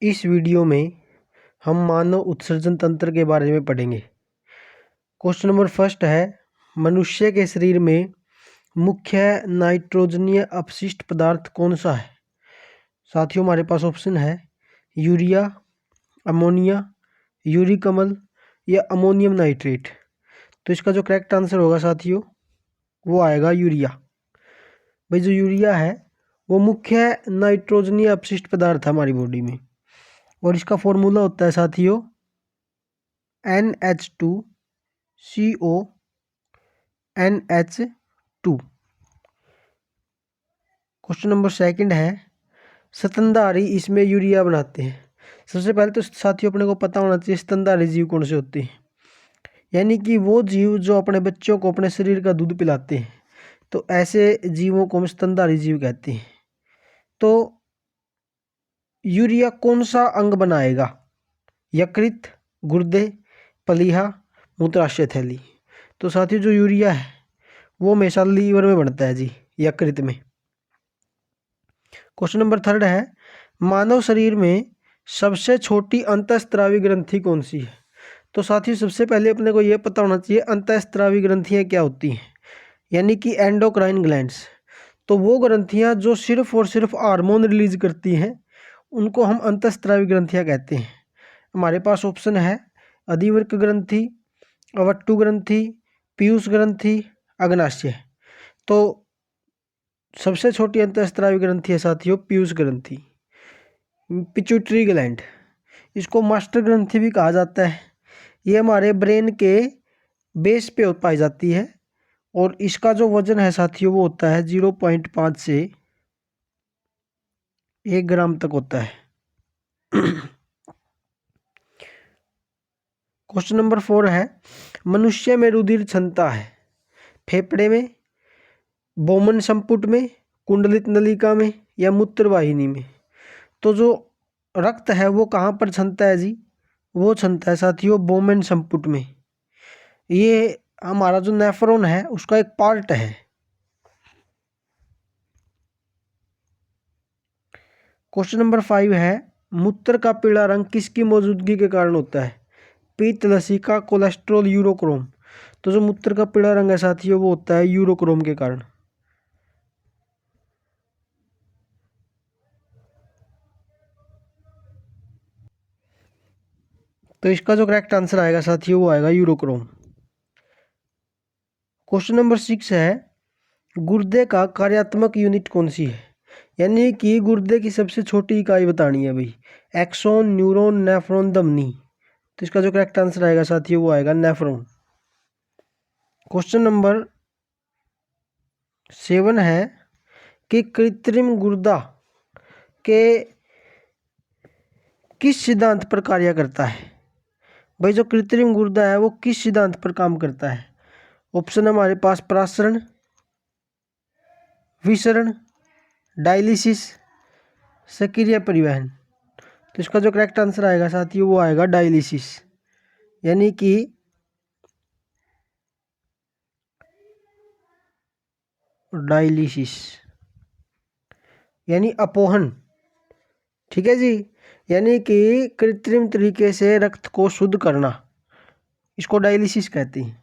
इस वीडियो में हम मानव उत्सर्जन तंत्र के बारे में पढ़ेंगे। क्वेश्चन नंबर फर्स्ट है, मनुष्य के शरीर में मुख्य नाइट्रोजनीय अपशिष्ट पदार्थ कौन सा है? साथियों, हमारे पास ऑप्शन है यूरिया, अमोनिया, यूरिक अम्ल या अमोनियम नाइट्रेट। तो इसका जो करेक्ट आंसर होगा साथियों वो आएगा यूरिया। भाई जो यूरिया है वो मुख्य नाइट्रोजनीय अपशिष्ट पदार्थ है हमारी बॉडी में, और इसका फॉर्मूला होता है साथियों NH2CO NH2। Question number second है, स्तनधारी इसमें यूरिया बनाते हैं। सबसे पहले तो साथियों अपने को पता होना चाहिए स्तनधारी जीव कौन से होते हैं, यानी कि वो जीव जो अपने बच्चों को अपने शरीर का दूध पिलाते हैं। तो ऐसे जीवों को हम स्तनधारी जीव कहते हैं। तो यूरिया कौन सा अंग बनाएगा? यकृत, गुर्दे, प्लीहा, मूत्राशय थैली। तो साथियों जो यूरिया है वो हमेशा लीवर में बनता है जी, यकृत में। क्वेश्चन नंबर थर्ड है, मानव शरीर में सबसे छोटी अंतःस्त्रावी ग्रंथि कौन सी है? तो साथियों सबसे पहले अपने को यह पता होना चाहिए अंतःस्त्रावी ग्रंथियां क्या होती हैं, यानी कि एंडोक्राइन ग्लैंड्स। तो वो ग्रंथियां जो सिर्फ और सिर्फ हार्मोन रिलीज करती हैं उनको हम अंतःस्त्रावी ग्रंथियां कहते हैं। हमारे पास ऑप्शन है अधिवृक्क ग्रंथि, अवट्टु ग्रंथि, पीयूष ग्रंथि, अग्नाशय। तो सबसे छोटी अंतःस्त्रावी ग्रंथि है साथियों पीयूष ग्रंथि। पिट्यूटरी ग्लैंड, इसको मास्टर ग्रंथि भी कहा जाता है। ये हमारे ब्रेन के बेस पे पाई जाती है, और इसका जो वजन है साथियों वो होता है 0.5 से 1 ग्राम तक होता है। क्वेश्चन नंबर 4 है, मनुष्य में रुधिर क्षमता है फेफड़े में, बोमन संपुट में, कुंडलित नलिका में या मूत्र वाहिनी में? तो जो रक्त है वो कहाँ पर क्षमता है जी? वो क्षमता है साथियों बोमन संपुट में। ये हमारा जो नेफ्रॉन है उसका एक पार्ट है। क्वेश्चन नंबर 5 है, मूत्र का पीला रंग किसकी मौजूदगी के कारण होता है? पित्त, लसिका, कोलेस्ट्रॉल, यूरोक्रोम। तो जो मूत्र का पीला रंग है साथियों वो होता है यूरोक्रोम के कारण। तो इसका जो करेक्ट आंसर आएगा साथियों वो आएगा यूरोक्रोम। क्वेश्चन नंबर 6 है, गुर्दे का कार्यात्मक यूनिट कौन सी है? यानी कि गुर्दे की सबसे छोटी इकाई बतानी है भाई। एक्सोन, न्यूरॉन, नेफ्रॉन, धमनी। तो इसका जो करेक्ट आंसर आएगा साथियों वो आएगा नेफ्रॉन। क्वेश्चन नंबर 7 है कि कृत्रिम गुर्दा के किस सिद्धांत पर कार्य करता है? भाई जो कृत्रिम गुर्दा है वो किस सिद्धांत पर काम करता है? ऑप्शन हमारे पास प्रासरण, विसरण, डायलिसिस, सक्रिय परिवहन। तो इसका जो करेक्ट आंसर आएगा साथियों वो आएगा डायलिसिस, यानी कि डायलिसिस यानी अपोहन। ठीक है जी, यानी कि कृत्रिम तरीके से रक्त को शुद्ध करना, इसको डायलिसिस कहते हैं।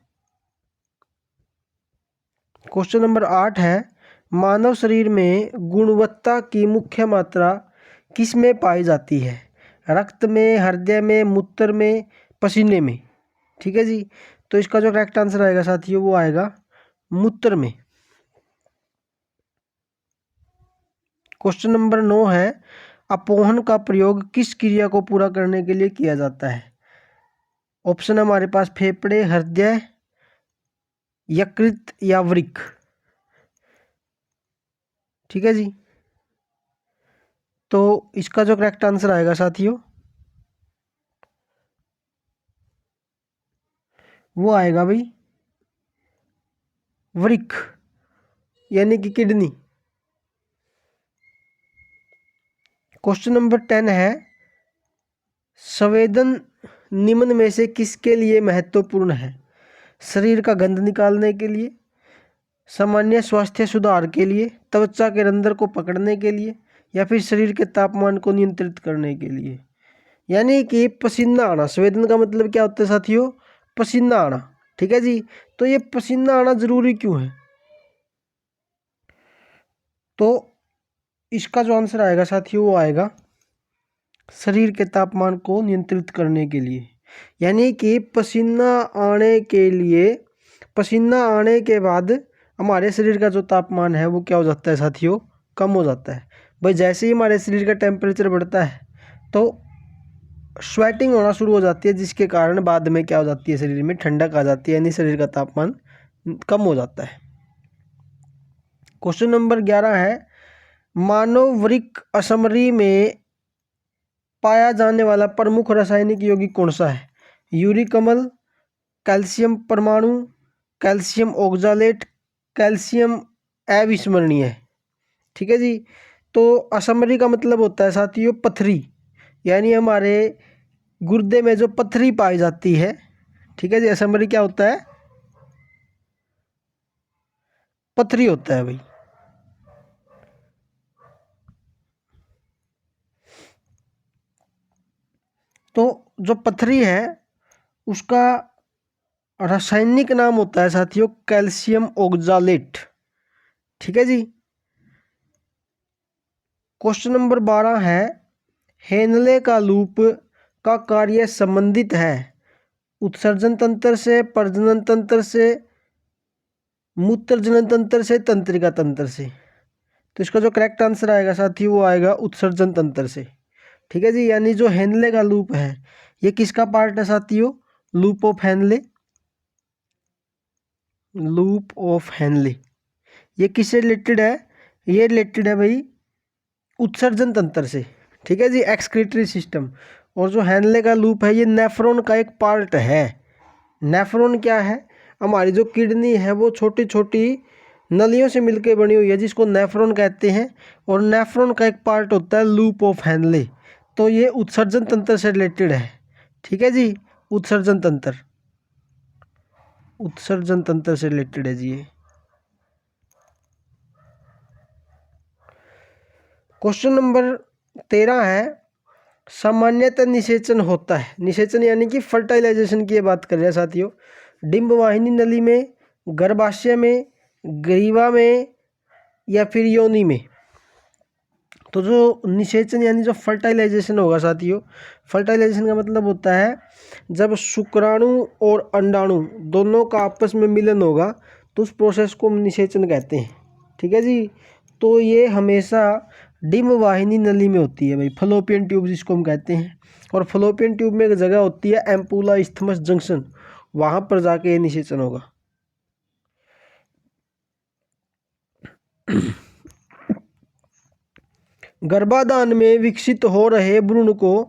क्वेश्चन नंबर 8 है, मानव शरीर में गुणवत्ता की मुख्य मात्रा किस में पाई जाती है? रक्त में, हृदय में, मूत्र में, पसीने में? ठीक है जी, तो इसका जो करेक्ट आंसर आएगा साथियों वो आएगा मूत्र में। क्वेश्चन नंबर 9 है, अपोहन का प्रयोग किस क्रिया को पूरा करने के लिए किया जाता है? ऑप्शन हमारे पास फेफड़े, हृदय, यकृत या वृक्क। ठीक है जी, तो इसका जो करेक्ट आंसर आएगा साथियों वो आएगा भाई वृक्क, यानी कि किडनी। क्वेश्चन नंबर 10 है, संवेदन निम्न में से किसके लिए महत्वपूर्ण है? शरीर का गंध निकालने के लिए, सामान्य स्वास्थ्य सुधार के लिए, त्वचा के रंध्र को पकड़ने के लिए या फिर शरीर के तापमान को नियंत्रित करने के लिए। यानी कि पसीना आना, संवेदन का मतलब क्या होता है साथियों? पसीना आना। ठीक है जी। तो ये पसीना आना जरूरी क्यों है? तो इसका जो आंसर आएगा साथियों वो आएगा शरीर के तापमान को नियंत्रित करने के लिए। यानी कि पसीना आने के लिए, पसीना आने के बाद हमारे शरीर का जो तापमान है वो क्या हो जाता है साथियों? कम हो जाता है। भाई जैसे ही हमारे शरीर का टेम्परेचर बढ़ता है तो स्वेटिंग होना शुरू हो जाती है, जिसके कारण बाद में क्या हो जाती है? शरीर में ठंडक आ जाती है, यानी शरीर का तापमान कम हो जाता है। क्वेश्चन नंबर 11 है, मानव वृक्क असमरी में पाया जाने वाला प्रमुख रासायनिक यौगिक कौन सा है? यूरिक अम्ल, कैल्शियम परमाणु, कैल्शियम ऑक्जालेट, कैल्शियम अविस्मरणीय। ठीक है जी। तो असमरी का मतलब होता है साथियों पथरी, यानी हमारे गुर्दे में जो पथरी पाई जाती है। ठीक है जी। असमरी क्या होता है? पथरी होता है भाई। तो जो पथरी है उसका रासायनिक नाम होता है साथियों कैल्शियम ऑक्जालेट। ठीक है जी। क्वेश्चन नंबर 12 है, हेनले का लूप का कार्य संबंधित है उत्सर्जन तंत्र से, प्रजनन तंत्र से, मूत्रजनन तंत्र से, तंत्रिका तंत्र से। तो इसका जो करेक्ट आंसर आएगा साथियों वो आएगा उत्सर्जन तंत्र से। ठीक है जी। यानी जो हेनले का लूप है ये किसका पार्ट है साथियों? Loop of Henle, loop of Henle. ये किससे रिलेटेड है? ये रिलेटेड है भाई उत्सर्जन तंत्र से। ठीक है जी, एक्सक्रीटरी सिस्टम। और जो हेनले का लूप है ये नेफ्रॉन का एक पार्ट है। नेफ्रॉन क्या है? हमारी जो किडनी है वो छोटी छोटी नलियों से मिलकर बनी हुई है जिसको नेफ्रॉन कहते हैं, और नेफ्रॉन का एक पार्ट होता है लूप ऑफ हेनले। तो ये उत्सर्जन तंत्र से रिलेटेड है। ठीक है जी। उत्सर्जन तंत्र, उत्सर्जन तंत्र से रिलेटेड है जी ये। क्वेश्चन नंबर 13 है, सामान्यतः निषेचन होता है, निषेचन यानी कि फर्टिलाइजेशन की बात कर रहे हैं साथियों, डिंब वाहिनी नली में, गर्भाशय में, ग्रीवा में या फिर योनि में। तो जो निषेचन यानी जो फर्टिलाइजेशन होगा साथियों, फर्टिलाइजेशन का मतलब होता है जब शुक्राणु और अंडाणु दोनों का आपस में मिलन होगा तो उस प्रोसेस को निषेचन कहते हैं। ठीक है जी। तो ये हमेशा डिंब वाहिनी नली में होती है भाई, फलोपियन ट्यूब जिसको हम कहते हैं। और फलोपियन ट्यूब में एक जगह होती है एम्पुला इस्थमस जंक्शन, वहाँ पर जाके ये निषेचन होगा। गर्भाधान में विकसित हो रहे भ्रूण को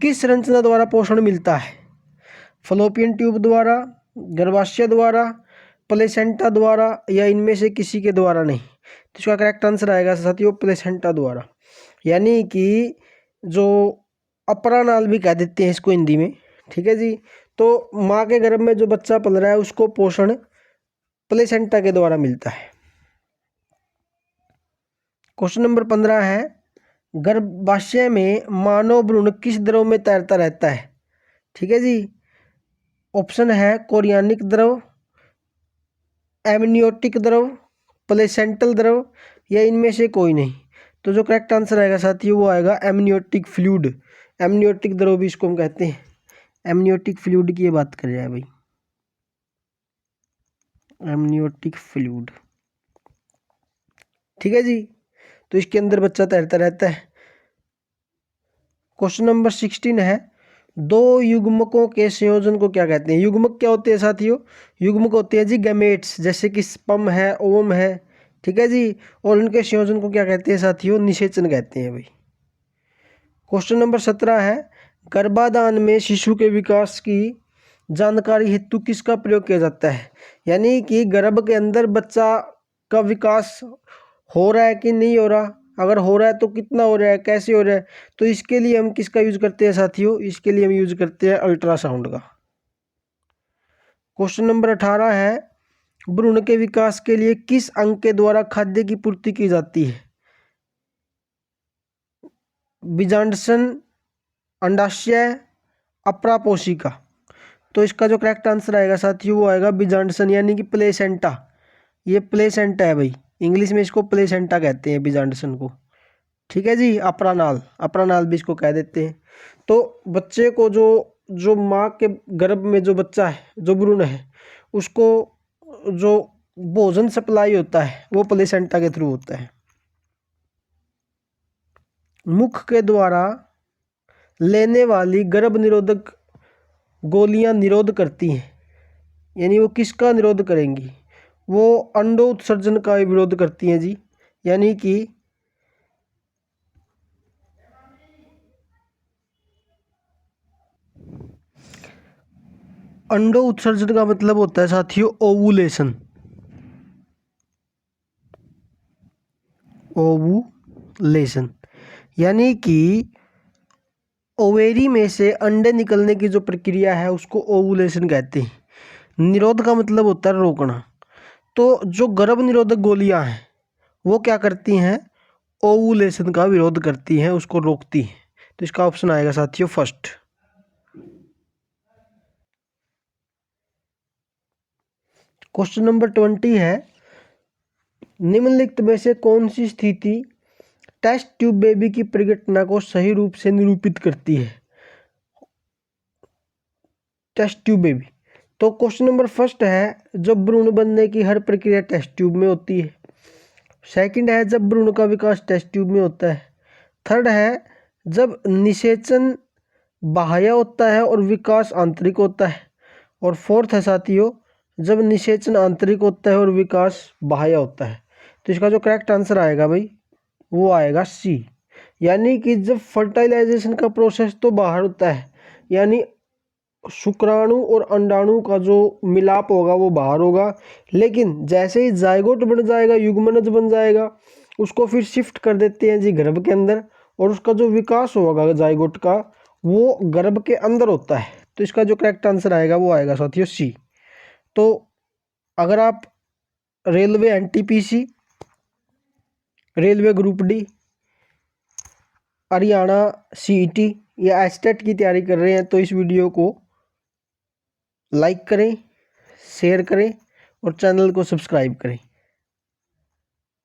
किस संरचना द्वारा पोषण मिलता है? फलोपियन ट्यूब द्वारा, गर्भाशय द्वारा, प्लेसेंटा द्वारा या इनमें से किसी के द्वारा नहीं। तो इसका करेक्ट आंसर आएगा साथियों प्लेसेंटा द्वारा। यानी कि जो अपरा नाल भी कह देते हैं इसको हिंदी में। ठीक है जी। तो माँ के गर्भ में जो बच्चा पल रहा है उसको पोषण प्लेसेंटा के द्वारा मिलता है। क्वेश्चन नंबर 15 है, गर्भाशय में मानव भ्रूण किस द्रव में तैरता रहता है? ठीक है जी। ऑप्शन है कोरियानिक द्रव, एमनियोटिक द्रव, प्लेसेंटल द्रव या इनमें से कोई नहीं। तो जो करेक्ट आंसर आएगा साथियों वो आएगा एमनियोटिक फ्लूइड। एमनियोटिक द्रव भी इसको हम कहते हैं। एमनियोटिक फ्लूइड की ये बात कर रहे हैं भाई, एमनियोटिक फ्लूइड। ठीक है जी। तो इसके अंदर बच्चा तैरता रहता है। क्वेश्चन नंबर 16 है, दो युग्मकों के संयोजन को क्या कहते हैं? युग्मक क्या होते हैं साथियों? युग्मक होते हैं जी गैमेट्स, जैसे कि स्पर्म है, ओवम है। ठीक है जी। और उनके संयोजन को क्या कहते हैं साथियों? निषेचन कहते हैं भाई। क्वेश्चन नंबर 17 है, गर्भाधान में शिशु के विकास की जानकारी हेतु किसका प्रयोग किया जाता है? यानी कि गर्भ के अंदर बच्चा का विकास हो रहा है कि नहीं हो रहा, अगर हो रहा है तो कितना हो रहा है, कैसे हो रहा है, तो इसके लिए हम किसका यूज करते हैं साथियों? इसके लिए हम यूज करते हैं अल्ट्रासाउंड का। क्वेश्चन नंबर 18 है, भ्रूण के विकास के लिए किस अंग के द्वारा खाद्य की पूर्ति की जाती है? बीजांडसन, अंडाशय, अप्रापोशिका। तो इसका जो करेक्ट आंसर आएगा साथियों वो आएगा बीजांडसन यानी कि प्लेसेंटा। ये प्लेसेंटा है भाई, इंग्लिश में इसको प्लेसेंटा कहते हैं बीजांडसन को। ठीक है जी, अप्रानाल, अप्रानाल भी इसको कह देते हैं। तो बच्चे को जो जो माँ के गर्भ में जो बच्चा है, जो भ्रूण है, उसको जो भोजन सप्लाई होता है वो प्लेसेंटा के थ्रू होता है। मुख के द्वारा लेने वाली गर्भ निरोधक गोलियां निरोध करती हैं, यानी वो किसका निरोध करेंगी? वो अंडो उत्सर्जन का विरोध करती हैं जी, यानी कि अंडो उत्सर्जन का मतलब होता है साथियों ओवुलेशन। ओवुलेशन यानी कि ओवेरी में से अंडे निकलने की जो प्रक्रिया है उसको ओवुलेशन कहते हैं। निरोध का मतलब होता है रोकना। तो जो गर्भ निरोधक गोलियां हैं वो क्या करती हैं? ओवुलेशन का विरोध करती हैं, उसको रोकती हैं। तो इसका ऑप्शन आएगा साथियों फर्स्ट। क्वेश्चन नंबर 20 है, निम्नलिखित में से कौन सी स्थिति टेस्ट ट्यूब बेबी की परिघटना को सही रूप से निरूपित करती है? Test tube baby. तो क्वेश्चन नंबर फर्स्ट है, जब भ्रूण बनने की हर प्रक्रिया टेस्ट ट्यूब में होती है। सेकंड है, जब भ्रूण का विकास टेस्ट ट्यूब में होता है। थर्ड है, जब निषेचन बाह्य होता है और विकास आंतरिक होता है। और फोर्थ है साथियों, जब निषेचन आंतरिक होता है और विकास बाह्य होता है। तो इसका जो करेक्ट आंसर आएगा भाई वो आएगा सी, यानी कि जब फर्टिलाइजेशन का प्रोसेस तो बाहर होता है, यानी शुक्राणु और अंडाणु का जो मिलाप होगा वो बाहर होगा, लेकिन जैसे ही जायगोट बन जाएगा, युग्मनज बन जाएगा, उसको फिर शिफ्ट कर देते हैं जी गर्भ के अंदर, और उसका जो विकास होगा जायगोट का वो गर्भ के अंदर होता है। तो इसका जो करेक्ट आंसर आएगा वो आएगा साथियों सी। तो अगर आप railway NTPC, railway group D, Haryana CET या एस्टेट की तैयारी कर रहे हैं तो इस वीडियो को लाइक करें, शेयर करें और चैनल को सब्सक्राइब करें।